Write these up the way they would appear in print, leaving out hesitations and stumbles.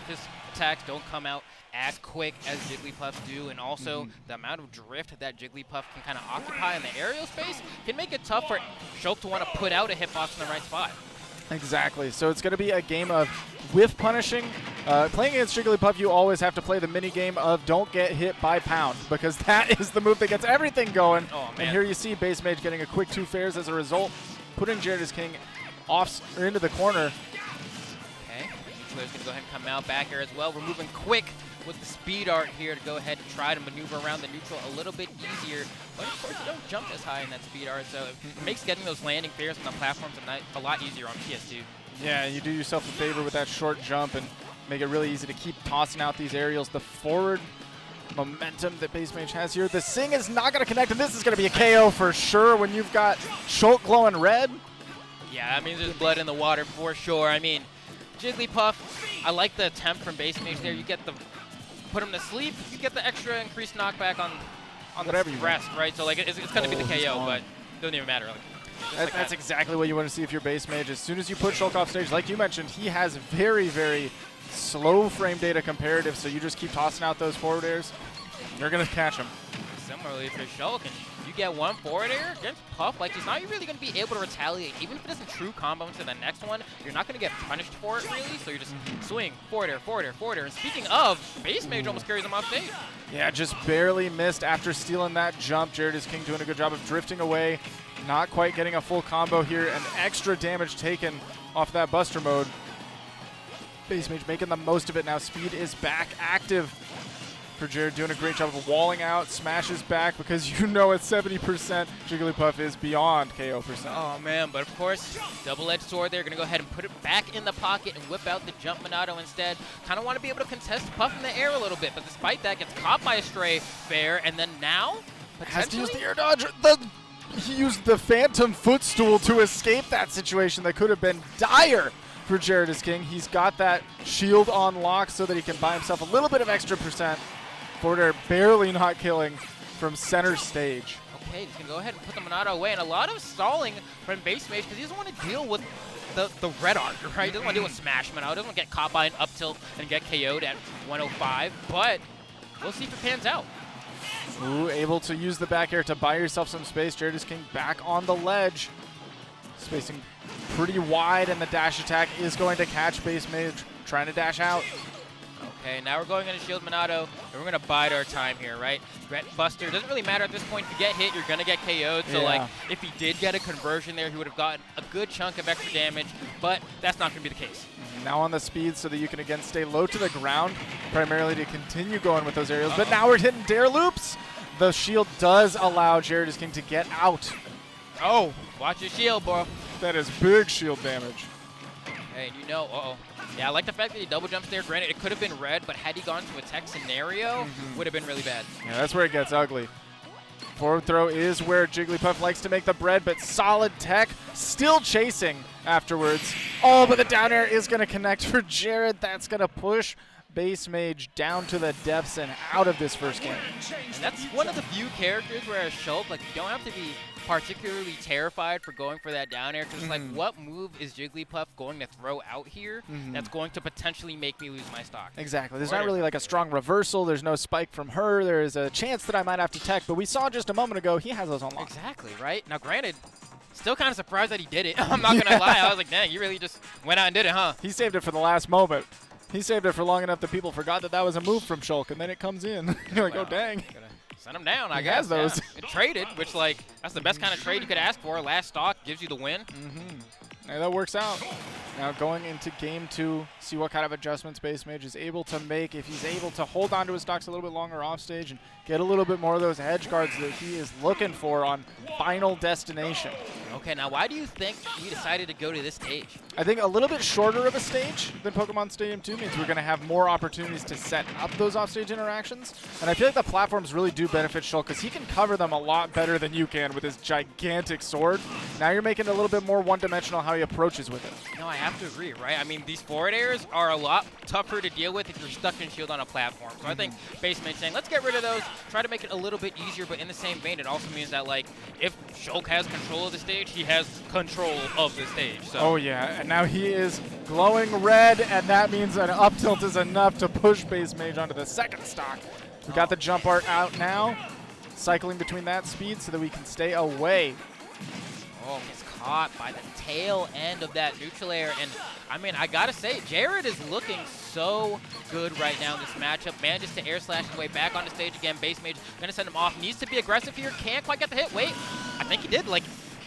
His attacks don't come out as quick as Jigglypuff do, and also the amount of drift that Jigglypuff can kind of occupy in the aerial space can make it tough for Shulk to want to put out a hitbox in the right spot. Exactly. So it's going to be a game of whiff punishing. Playing against Jigglypuff, you always have to play the mini game of don't get hit by pound, because that is the move that gets everything going. Oh, man. And here you see BassMage getting a quick 2 fairs as a result, putting jaredisking off or into the corner. Okay, Player's gonna go ahead and come out back here as well. We're moving quick with the speed art here to go ahead and try to maneuver around the neutral a little bit easier. But of course, you don't jump as high in that speed art, so it makes getting those landing fairs on the platforms a lot easier on PS2. Yeah, you do yourself a favor with that short jump and make it really easy to keep tossing out these aerials. The forward momentum that BassMage has here. The Sing is not going to connect, and this is going to be a KO for sure when you've got Shulk glowing red. Yeah, I mean, there's blood in the water for sure. I mean, Jigglypuff, I like the attempt from BassMage there. You get the put him to sleep, you get the extra increased knockback on whatever the you rest, right? So like it's going to be the KO, but it doesn't even matter. Like, that's exactly what you want to see if you're BassMage. As soon as you put Shulk off stage, like you mentioned, he has very, very slow frame data comparative, so you just keep tossing out those forward airs, you're going to catch him. Similarly for Shulk, and you get one forward air against Puff, like he's not really going to be able to retaliate. Even if it doesn't true combo into the next one, you're not going to get punished for it really, so you're just swing, forward air, forward air, forward air. And speaking of, BassMage almost carries him off stage. Yeah, just barely missed after stealing that jump. jaredisking doing a good job of drifting away, not quite getting a full combo here, and extra damage taken off that buster mode. BassMage making the most of it now. Speed is back active for Jared, doing a great job of walling out, smashes back, because you know at 70%, Jigglypuff is beyond KO percent. Oh man, but of course, double-edged sword there. Gonna go ahead and put it back in the pocket and whip out the jump Monado instead. Kind of want to be able to contest Puff in the air a little bit, but despite that, gets caught by a stray fair, and then now, has to use the air dodge. He used the phantom footstool to escape that situation that could have been dire for jaredisking. He's got that shield on lock so that he can buy himself a little bit of extra percent. Forward air barely not killing from center stage. Okay, he's going to go ahead and put the Monado away, and a lot of stalling from BassMage because he doesn't want to deal with the red art, right? He doesn't want to deal with Smash Monado. He doesn't want to get caught by an up tilt and get KO'd at 105, but we'll see if it pans out. Ooh, able to use the back air to buy yourself some space. jaredisking back on the ledge. Spacing pretty wide, and the dash attack is going to catch BassMage, trying to dash out. Okay, now we're going into Shield Monado, and we're going to bide our time here, right? Buster, doesn't really matter at this point. If you get hit, you're going to get KO'd. So, like, if he did get a conversion there, he would have gotten a good chunk of extra damage, but that's not going to be the case. Now on the speed so that you can, again, stay low to the ground, primarily to continue going with those aerials. But now we're hitting dare loops. The shield does allow jaredisking to get out. Oh, watch your shield, bro. That is big shield damage. Hey, and you know, yeah, I like the fact that he double jumps there. Granted, it could have been red, but had he gone to a tech scenario, would have been really bad. Yeah, that's where it gets ugly. Forward throw is where Jigglypuff likes to make the bread, but solid tech, still chasing afterwards. Oh, but the down air is going to connect for Jared. That's going to push BassMage down to the depths and out of this first game. And that's one of the few characters where as Shulk, like, you don't have to be particularly terrified for going for that down air, because like, what move is Jigglypuff going to throw out here that's going to potentially make me lose my stock? Exactly. There's not really like a strong reversal. There's no spike from her. There is a chance that I might have to tech, but we saw just a moment ago he has those on lock. Exactly, right? Now, granted, still kind of surprised that he did it. I'm not going to lie. I was like, dang, you really just went out and did it, huh? He saved it for the last moment. He saved it for long enough that people forgot that that was a move from Shulk, and then it comes in. You're like, oh, dang. Send him down, I He guess. has those. Yeah. It traded, which, like, that's the best kind of trade you could ask for. Last stock gives you the win. Yeah, that works out. Now going into game 2, see what kind of adjustments BassMage is able to make. If he's able to hold on to his stocks a little bit longer off stage and get a little bit more of those edge guards that he is looking for on Final Destination. Okay, now why do you think he decided to go to this stage? I think a little bit shorter of a stage than Pokemon Stadium 2 means we're going to have more opportunities to set up those offstage interactions. And I feel like the platforms really do benefit Shulk because he can cover them a lot better than you can with his gigantic sword. Now you're making it a little bit more one-dimensional how he approaches with it. No, I have to agree, right? I mean, these forward airs are a lot tougher to deal with if you're stuck in shield on a platform. So I think BassMage saying, let's get rid of those, try to make it a little bit easier, but in the same vein, it also means that, like, if Shulk has control of the stage, he has control of the stage. So. Oh, yeah, and now he is glowing red, and that means an up tilt is enough to push BassMage onto the second stock. We got the jump art out now, cycling between that speed so that we can stay away. Oh, gets caught by the tail end of that neutral air. And, I mean, I got to say, Jared is looking so good right now in this matchup. Manages to air slash his way back on the stage again. BassMage going to send him off. Needs to be aggressive here. Can't quite get the hit. Wait, I think he did, like,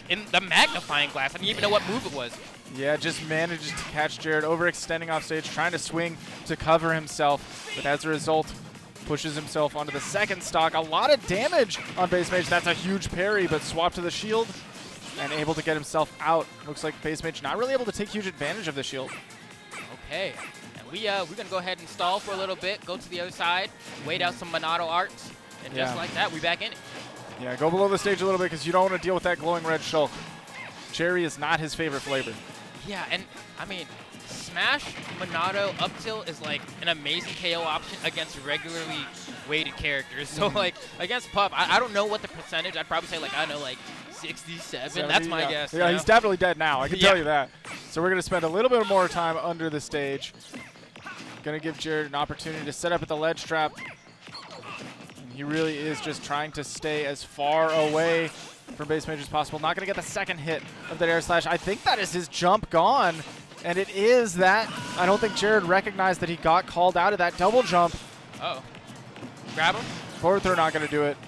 in the magnifying glass. I didn't even know what move it was. Yeah, just manages to catch Jared, overextending off stage, trying to swing to cover himself. But as a result, pushes himself onto the second stock. A lot of damage on BassMage. That's a huge parry, but swap to the shield and able to get himself out. Looks like BassMage not really able to take huge advantage of the shield. Okay, and we're going to go ahead and stall for a little bit, go to the other side, wait out some Monado arts, and just like that, we back in it. Yeah, go below the stage a little bit because you don't want to deal with that glowing red shulk. Cherry is not his favorite flavor. Yeah, and I mean, Smash Monado up tilt is like an amazing KO option against regularly weighted characters. So like against Pup, I don't know what the percentage. I'd probably say like, I don't know, like 67. 70, that's my guess. Yeah, he's definitely dead now. I can tell you that. So we're going to spend a little bit more time under the stage. Going to give Jared an opportunity to set up at the ledge trap. And he really is just trying to stay as far away from BassMage as possible. Not going to get the second hit of that air slash. I think that is his jump gone. And it is that. I don't think Jared recognized that he got called out of that double jump. Uh-oh. Grab him. Forward throw not going to do it.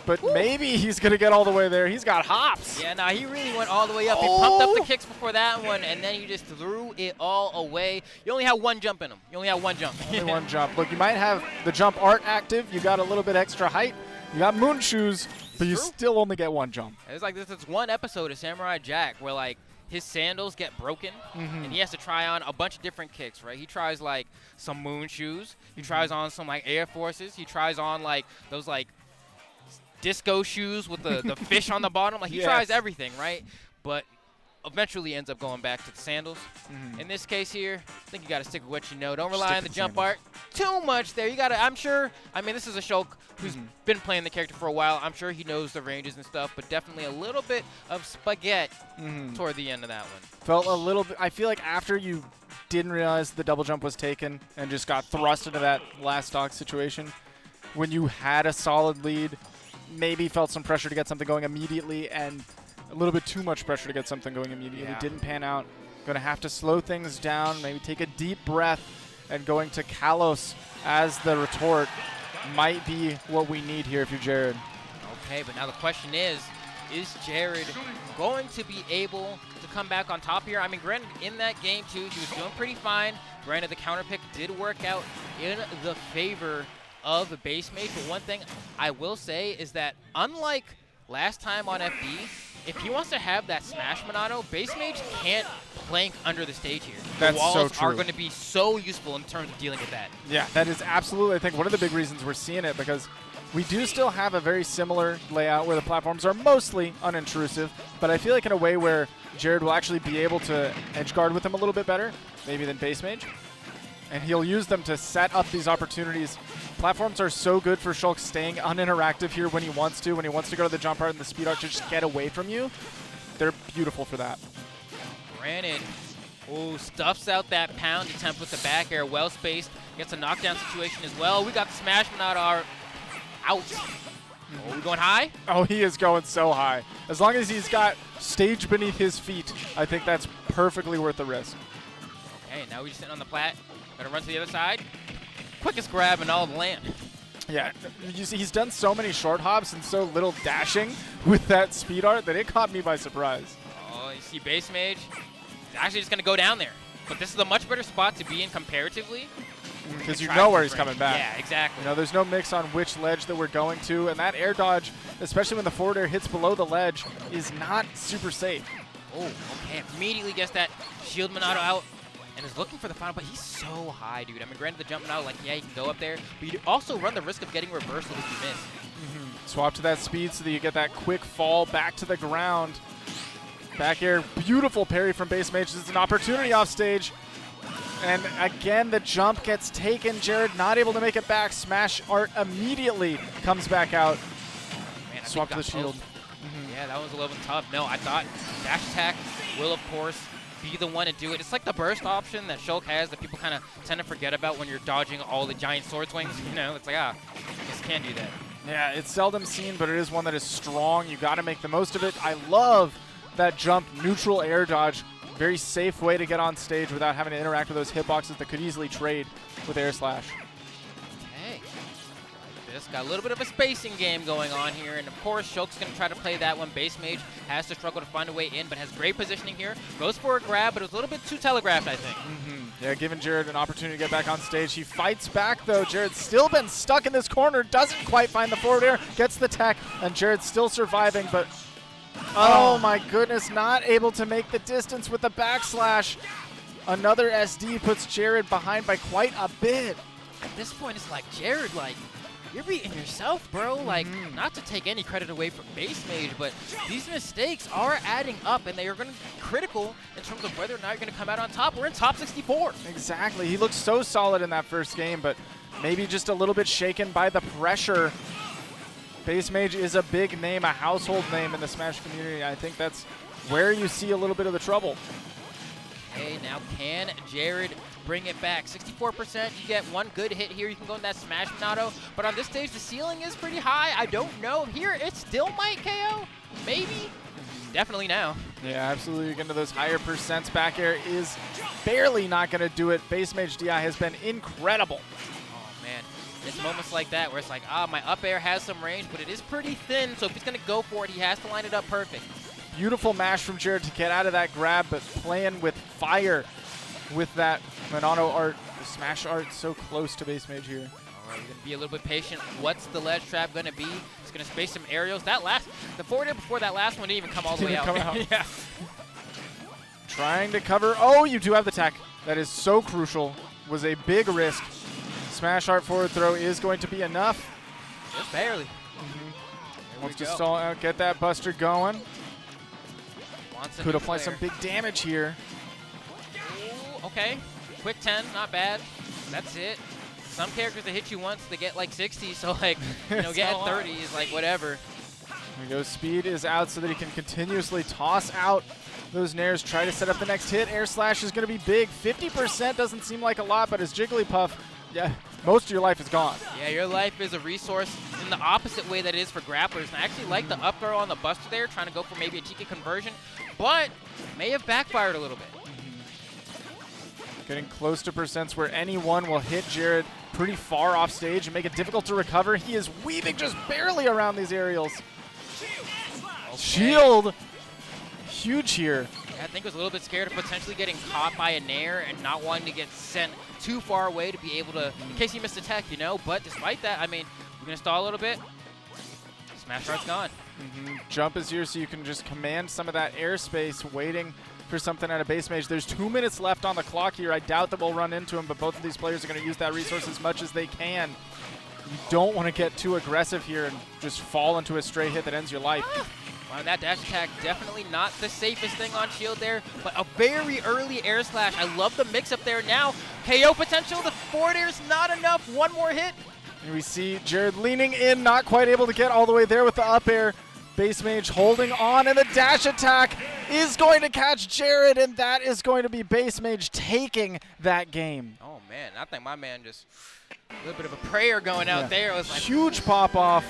But maybe he's going to get all the way there. He's got hops. Yeah, nah, he really went all the way up. He pumped up the kicks before that one, and then he just threw it all away. You only have one jump in him. You only have one jump. Only one jump. Look, you might have the jump art active. You got a little bit extra height. You got moon shoes, but you still only get one jump. It's like this is one episode of Samurai Jack where, like, his sandals get broken, and he has to try on a bunch of different kicks, right? He tries, like, some moon shoes. He tries on some, like, Air Forces. He tries on, like, those, like, disco shoes with the fish on the bottom. Like, he tries everything, right? But eventually ends up going back to the sandals. In this case here, I think you got to stick with what you know. Don't rely on the jump art too much there. You got to, I'm sure, I mean, this is a Shulk who's been playing the character for a while. I'm sure he knows the ranges and stuff, but definitely a little bit of spaghetti toward the end of that one. Felt a little bit, I feel like after you didn't realize the double jump was taken and just got thrust into that last stock situation, when you had a solid lead, maybe felt some pressure to get something going immediately and a little bit too much pressure to get something going immediately. Didn't pan out. Going to have to slow things down, maybe take a deep breath, and going to Kalos as the retort might be what we need here if you're Jared. Okay, but now the question is Jared going to be able to come back on top here? I mean, granted, in that game, too, he was doing pretty fine. Granted, the counter pick did work out in the favor of the BassMage, but one thing I will say is that unlike last time on FD, if he wants to have that Smash Monado, BassMage can't plank under the stage here. That's the walls so true. are going to be so useful in terms of dealing with that. Yeah, that is absolutely, I think, one of the big reasons we're seeing it, because we do still have a very similar layout where the platforms are mostly unintrusive, but I feel like in a way where Jared will actually be able to edge guard with them a little bit better, maybe than BassMage. And he'll use them to set up these opportunities. Platforms are so good for Shulk staying uninteractive here when he wants to go to the jump art and the speed art to just get away from you. They're beautiful for that. Granted, stuffs out that pound attempt with the back air, well spaced, gets a knockdown situation as well. We got the Smash Monado out. We going high? Oh, he is going so high. As long as he's got stage beneath his feet, I think that's perfectly worth the risk. Okay, now we're just sitting on the plat. Gonna run to the other side. Quickest grab in all of the land. Yeah, you see, he's done so many short hops and so little dashing with that speed art that it caught me by surprise. Oh, you see BassMage? He's actually just gonna go down there. But this is a much better spot to be in comparatively. Because you know where he's coming back. Yeah, exactly. You know, there's no mix on which ledge that we're going to, and that air dodge, especially when the forward air hits below the ledge, is not super safe. Oh, okay. Immediately gets that shield Monado out. And is looking for the final, but he's so high, dude. I mean, granted, the jump out, like, yeah, you can go up there, but you also run the risk of getting reversal if you miss. Swap to that speed so that you get that quick fall back to the ground. Back air, beautiful parry from BassMage. This is an opportunity off stage. And again, the jump gets taken. Jared not able to make it back. Smash art immediately comes back out. Man, Swap to the shield. Yeah, that was a little bit tough. No, I thought dash attack will, of course, be the one to do it. It's like the burst option that Shulk has that people kind of tend to forget about when you're dodging all the giant sword swings. You know, it's like, just can't do that. Yeah, it's seldom seen, but it is one that is strong. You got to make the most of it. I love that jump neutral air dodge. Very safe way to get on stage without having to interact with those hitboxes that could easily trade with air slash. Okay. Just got a little bit of a spacing game going on here, and of course Shulk's going to try to play that one. BassMage has to struggle to find a way in, but has great positioning here. Goes for a grab, but it was a little bit too telegraphed, I think. Yeah, giving Jared an opportunity to get back on stage. He fights back, though. Jared's still been stuck in this corner, doesn't quite find the forward air, gets the tech, and Jared's still surviving, but oh my goodness, not able to make the distance with the backslash. Another SD puts Jared behind by quite a bit. At this point, it's like, Jared, like, you're beating yourself, bro. Like, not to take any credit away from BassMage, but these mistakes are adding up, and they are going to be critical in terms of whether or not you're going to come out on top. We're in top 64. Exactly. He looked so solid in that first game, but maybe just a little bit shaken by the pressure. BassMage is a big name, a household name in the Smash community. I think that's where you see a little bit of the trouble. Okay, now can Jared bring it back? 64%, you get one good hit here. You can go in that Smash Minato, but on this stage, the ceiling is pretty high. I don't know. Here, it still might KO. Maybe. Definitely now. Yeah, absolutely. Getting to those higher percents. Back air is barely not going to do it. BassMage DI has been incredible. Oh, man. It's moments like that where it's like, my up air has some range, but it is pretty thin, so if he's going to go for it, he has to line it up perfect. Beautiful mash from Jared to get out of that grab, but playing with fire with that Minato art. The smash art so close to BassMage here. All right, we're going to be a little bit patient. What's the ledge trap going to be? It's going to space some aerials. The forward air before that last one didn't even come all the way out. Yeah. Trying to cover. Oh, you do have the tech. That is so crucial. Was a big risk. Smash art forward throw is going to be enough. Just barely. Wants to stall out, get that buster going. Could apply some big damage here. Ooh, okay. Quick 10, not bad. That's it. Some characters that hit you once, they get like 60, so like, you know, getting 30 is like whatever. There we go. Speed is out so that he can continuously toss out those nairs, try to set up the next hit. Air slash is going to be big. 50% doesn't seem like a lot, but as Jigglypuff, yeah, most of your life is gone. Yeah, your life is a resource in the opposite way that it is for grapplers. And I actually like the up throw on the buster there, trying to go for maybe a TK conversion, but may have backfired a little bit. Getting close to percents where anyone will hit Jared pretty far off stage and make it difficult to recover. He is weaving just barely around these aerials. Okay. Shield! Huge here. Yeah, I think was a little bit scared of potentially getting caught by a nair and not wanting to get sent too far away to be able to, in case he missed a tech, you know. But despite that, I mean, we're going to stall a little bit. Smash art's gone. Jump is here so you can just command some of that airspace, waiting for something out of BassMage. There's 2 minutes left on the clock here. I doubt that we'll run into him, but both of these players are going to use that resource as much as they can. You don't want to get too aggressive here and just fall into a stray hit that ends your life. Wow, that dash attack, definitely not the safest thing on shield there, but a very early air slash. I love the mix-up there now. KO potential, the forward air's not enough. One more hit. And we see Jared leaning in, not quite able to get all the way there with the up air. BassMage holding on, and the dash attack is going to catch Jared, and that is going to be BassMage taking that game. Oh, man, I think my man just a little bit of a prayer going out there. It was like, huge pop-off.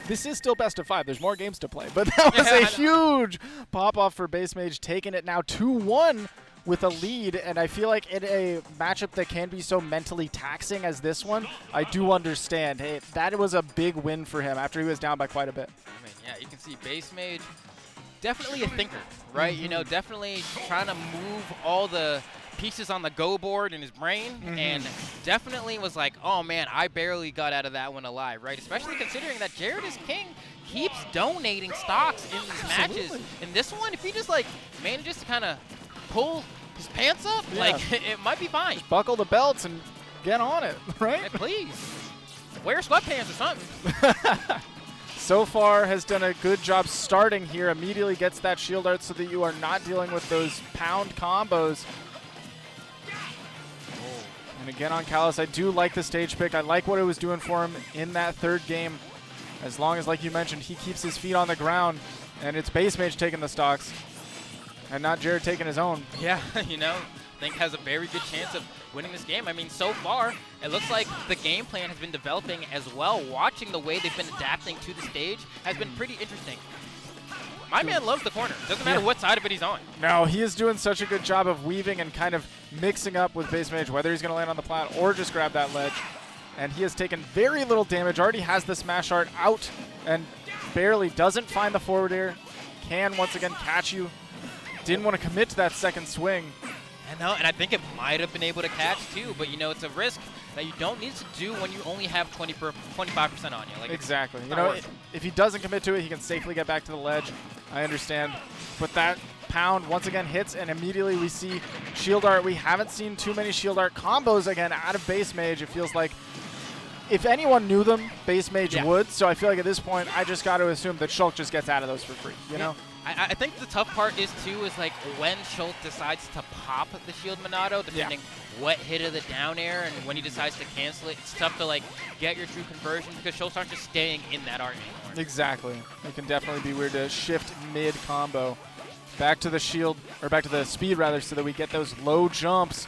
This is still best of 5. There's more games to play, but that was a huge pop-off for BassMage, taking it now 2-1 with a lead, and I feel like in a matchup that can be so mentally taxing as this one, I do understand. Hey, that was a big win for him after he was down by quite a bit. I mean, yeah, you can see BassMage, definitely a thinker, right? You know, definitely trying to move all the pieces on the go board in his brain, and definitely was like, oh man, I barely got out of that one alive, right? Especially considering that Jaredisking keeps donating stocks in these matches. In this one, if he just like manages to kind of pull his pants up, like it might be fine. Just buckle the belts and get on it, right? Hey, please. Wear sweatpants or something. so far has done a good job starting here. Immediately gets that shield art so that you are not dealing with those pound combos. And again on Callus, I do like the stage pick. I like what it was doing for him in that third game. As long as, like you mentioned, he keeps his feet on the ground, and it's BassMage taking the stocks, and not Jared taking his own. Yeah, you know, I think has a very good chance of winning this game. I mean, so far, it looks like the game plan has been developing as well. Watching the way they've been adapting to the stage has been pretty interesting. My man loves the corner. Doesn't matter what side of it he's on. No, he is doing such a good job of weaving and kind of mixing up with BassMage, whether he's going to land on the plat or just grab that ledge. And he has taken very little damage, already has the smash art out, and barely doesn't find the forward air. Can once again catch you. Didn't want to commit to that second swing. And I think it might have been able to catch too, but you know, it's a risk that you don't need to do when you only have 25% on you. Like, exactly. You know, if he doesn't commit to it, he can safely get back to the ledge. I understand. But that pound once again hits, and immediately we see shield art. We haven't seen too many shield art combos again out of BassMage. It feels like if anyone knew them, BassMage would. So I feel like at this point, I just got to assume that Shulk just gets out of those for free, you know? I think the tough part is, too, is like when Shulk decides to pop the shield Monado, depending what hit of the down air, and when he decides to cancel it, it's tough to like get your true conversion because Shulks aren't just staying in that art anymore. Exactly. It can definitely be weird to shift mid combo. Back to the shield, or back to the speed rather, so that we get those low jumps.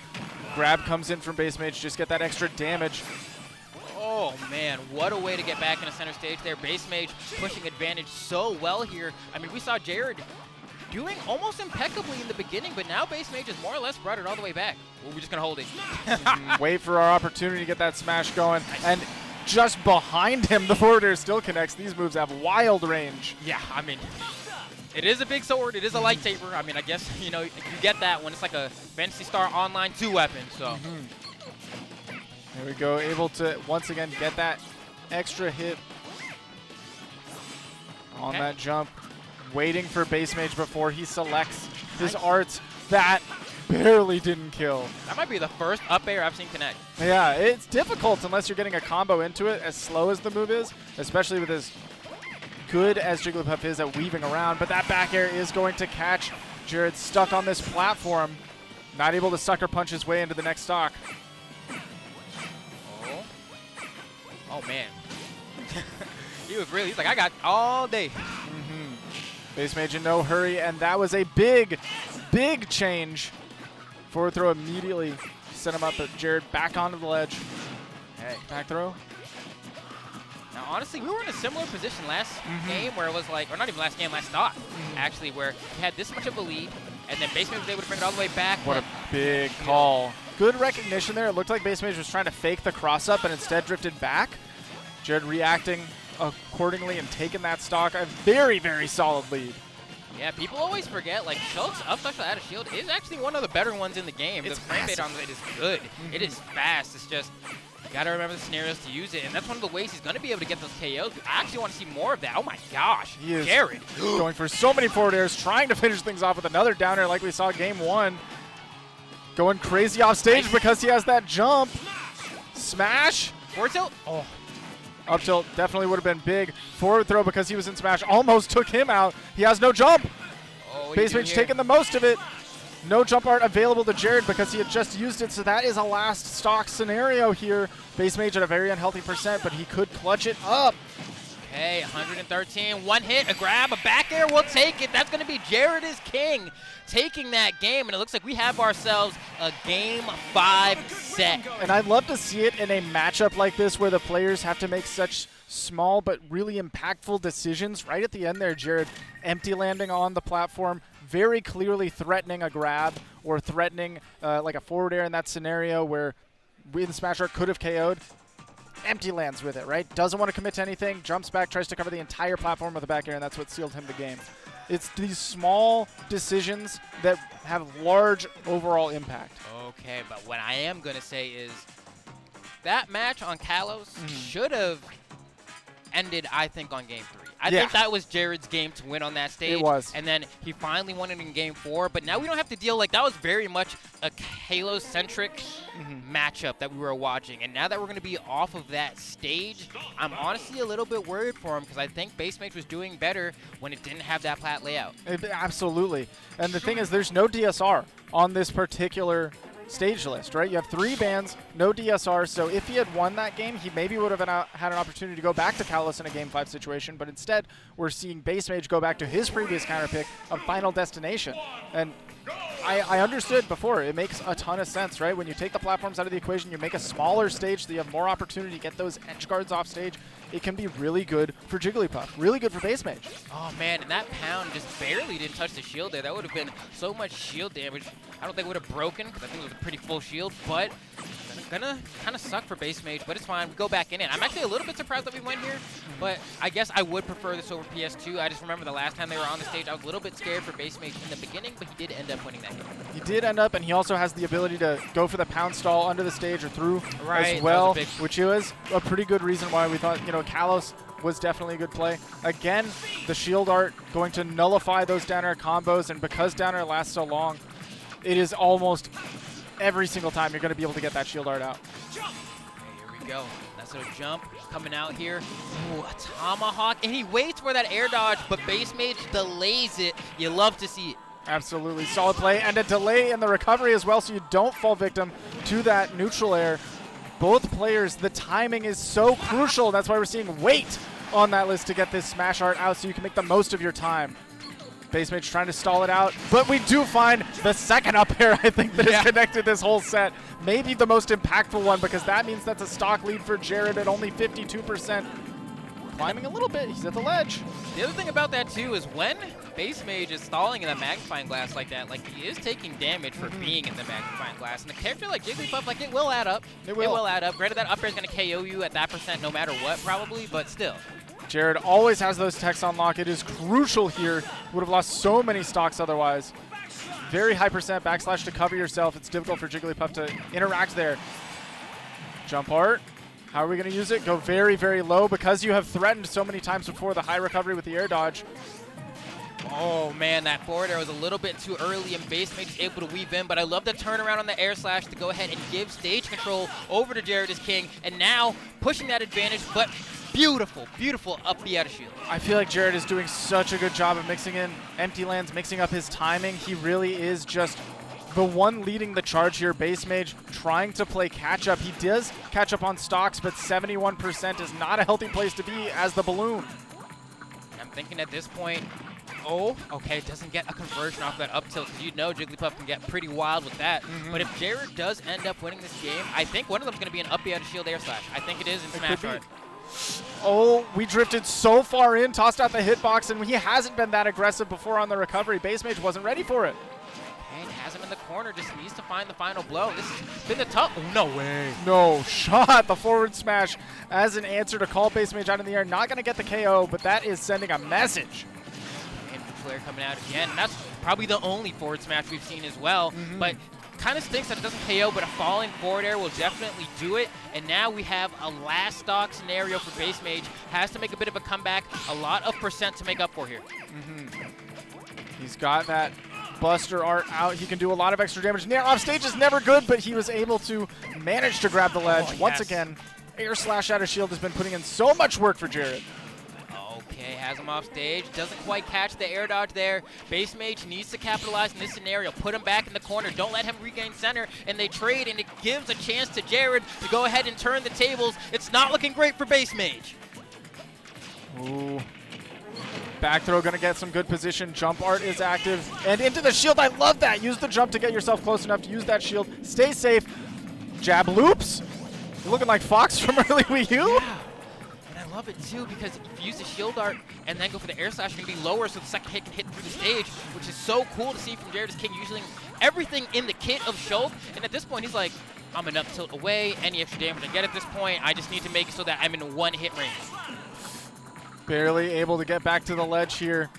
Grab comes in from BassMage, just get that extra damage. Oh man, what a way to get back into center stage there. BassMage pushing advantage so well here. I mean, we saw Jared doing almost impeccably in the beginning, but now BassMage has more or less brought it all the way back. Well, we're just gonna hold it. Wait for our opportunity to get that smash going. And just behind him, the forward air still connects. These moves have wild range. Yeah, I mean, it is a big sword. It is a lightsaber. I mean, I guess, you know, you get that when it's like a Fantasy Star Online 2 weapon, so. There we go, able to once again get that extra hit on that jump. Waiting for BassMage before he selects his arts. That barely didn't kill. That might be the first up air I've seen connect. Yeah, it's difficult unless you're getting a combo into it, as slow as the move is, especially with as good as Jigglypuff is at weaving around. But that back air is going to catch. Jared stuck on this platform, not able to sucker punch his way into the next stock. Oh, man. He's like, I got all day. BassMage in no hurry, and that was a big, big change. Forward throw immediately set him up, but Jared back onto the ledge. Hey. Back throw. Now, honestly, we were in a similar position last game where it was like, or not even last game, last stock, actually, where he had this much of a lead, and then BassMage was able to bring it all the way back. What a big call. Good recognition there. It looked like BassMage was trying to fake the cross-up and instead drifted back. Jared reacting accordingly and taking that stock. A very, very solid lead. Yeah, people always forget, like, Shulk's up special out of shield is actually one of the better ones in the game. It's the frame rate on it is good. It is fast. It's just, you got to remember the scenarios to use it, and that's one of the ways he's going to be able to get those KOs. I actually want to see more of that. Oh, my gosh. He is Jared. going for so many forward airs, trying to finish things off with another down air like we saw game one. Going crazy off stage because he has that jump. Smash. Forward tilt. Oh. Up tilt definitely would have been big. Forward throw because he was in smash almost took him out. He has no jump. Oh, BassMage taking the most of it. No jump art available to Jared because he had just used it, so that is a last stock scenario here. BassMage at a very unhealthy percent, but he could clutch it up. Okay, 113, one hit, a grab, a back air, we'll take it. That's going to be Jared is king taking that game, and it looks like we have ourselves a Game 5 set. And I'd love to see it in a matchup like this where the players have to make such small but really impactful decisions. Right at the end there, Jared empty landing on the platform, very clearly threatening a grab or threatening like a forward air in that scenario where the smash art could have KO'd. Empty lands with it, right? Doesn't want to commit to anything, jumps back, tries to cover the entire platform with a back air, and that's what sealed him the game. It's these small decisions that have large overall impact. Okay, but what I am going to say is that match on Kalos should have ended, I think, on game 3. I think that was Jared's game to win on that stage. It was. And then he finally won it in game 4, but now we don't have to deal, like, that was very much a Halo-centric matchup that we were watching. And now that we're going to be off of that stage, I'm honestly a little bit worried for him because I think BassMage was doing better when it didn't have that plat layout. Absolutely. And the thing is, there's no DSR on this particular stage list, right? You have 3 bands, no DSR, so if he had won that game, he maybe would have had an opportunity to go back to Kalos in a Game 5 situation, but instead, we're seeing BassMage go back to his previous counter pick of Final Destination. And I understood before, it makes a ton of sense, right? When you take the platforms out of the equation, you make a smaller stage so you have more opportunity to get those edge guards off stage. It can be really good for Jigglypuff, really good for BassMage. Oh man, and that pound just barely didn't touch the shield there. That would have been so much shield damage. I don't think it would have broken because I think it was a pretty full shield, but gonna kind of suck for BassMage, but it's fine. We go back in it. I'm actually a little bit surprised that we went here, but I guess I would prefer this over PS2. I just remember the last time they were on the stage, I was a little bit scared for BassMage in the beginning, but he did end up winning that game. He did end up, and he also has the ability to go for the pound stall under the stage or through as well, which was a pretty good reason why we thought, you know, Kalos was definitely a good play. Again, the shield art going to nullify those down air combos, and because down air lasts so long, it is almost every single time you're going to be able to get that shield art out. Okay, here we go. That's a jump coming out here. Ooh, a tomahawk, and he waits for that air dodge, but BassMage delays it. You love to see it. Absolutely. Solid play, and a delay in the recovery as well, so you don't fall victim to that neutral air. Both players, the timing is so crucial. That's why we're seeing wait on that list to get this smash art out so you can make the most of your time. BassMage trying to stall it out, but we do find the second up air, I think, that has connected this whole set. Maybe the most impactful one, because that means that's a stock lead for Jared at only 52%. Climbing a little bit, he's at the ledge. The other thing about that too is when BassMage is stalling in the magnifying glass like that, like he is taking damage for being in the magnifying glass. And the character like Jigglypuff, like it will add up. It will add up. Granted, that up air is going to KO you at that percent no matter what, probably, but still. Jared always has those techs on lock. It is crucial here. Would have lost so many stocks otherwise. Very high percent backslash to cover yourself. It's difficult for Jigglypuff to interact there. Jump art. How are we going to use it? Go very, very low because you have threatened so many times before the high recovery with the air dodge. Oh man, that forward air was a little bit too early and BassMage is able to weave in, but I love the turnaround on the air slash to go ahead and give stage control over to jaredisking, and now pushing that advantage, but beautiful, beautiful up B out of shield. I feel like Jared is doing such a good job of mixing in empty lands, mixing up his timing. He really is just the one leading the charge here. BassMage trying to play catch up. He does catch up on stocks, but 71% is not a healthy place to be as the balloon. I'm thinking at this point, oh, okay, it doesn't get a conversion off that up tilt, because you know Jigglypuff can get pretty wild with that. But if Jared does end up winning this game, I think one of them is going to be an up B out of shield air slash. I think it is in Smash Art. Oh, we drifted so far in, tossed out the hitbox, and he hasn't been that aggressive before on the recovery. BassMage wasn't ready for it. And has him in the corner, just needs to find the final blow. This has been the tough. Oh, no way. No shot. The forward smash as an answer to call BassMage out in the air. Not going to get the KO, but that is sending a message. And Flair coming out again. That's probably the only forward smash we've seen as well. But kind of stinks that it doesn't KO, but a falling forward air will definitely do it. And now we have a last stock scenario for BassMage. Has to make a bit of a comeback. A lot of percent to make up for here. He's got that Buster art out. He can do a lot of extra damage. Nair off stage is never good, but he was able to manage to grab the ledge. Once again, air slash out of shield has been putting in so much work for Jared. Okay, has him off stage. Doesn't quite catch the air dodge there. BassMage needs to capitalize in this scenario. Put him back in the corner. Don't let him regain center. And they trade, and it gives a chance to Jared to go ahead and turn the tables. It's not looking great for BassMage. Ooh. Back throw going to get some good position. Jump art is active. And into the shield. I love that. Use the jump to get yourself close enough to use that shield. Stay safe. Jab loops. You're looking like Fox from early Wii U. Yeah. And I love it too, because if you use the shield art and then go for the air slash, you're going to be lower so the second hit can hit through the stage, which is so cool to see from jaredisking, using everything in the kit of Shulk. And at this point, he's like, I'm an up tilt away. Any extra damage I get at this point, I just need to make it so that I'm in one hit range. Barely able to get back to the ledge here.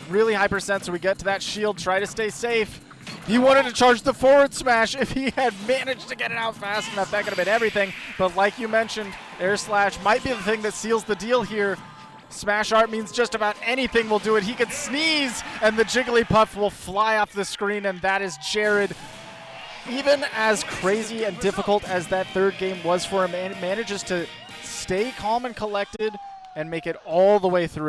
Really high percent, so we get to that shield. Try to stay safe. He wanted to charge the forward smash. If he had managed to get it out fast enough, that could have been everything. But like you mentioned, air slash might be the thing that seals the deal here. Smash art means just about anything will do it. He could sneeze, and the Jigglypuff will fly off the screen, and that is Jared even as crazy and difficult as that third game was for him, manages to stay calm and collected and make it all the way through.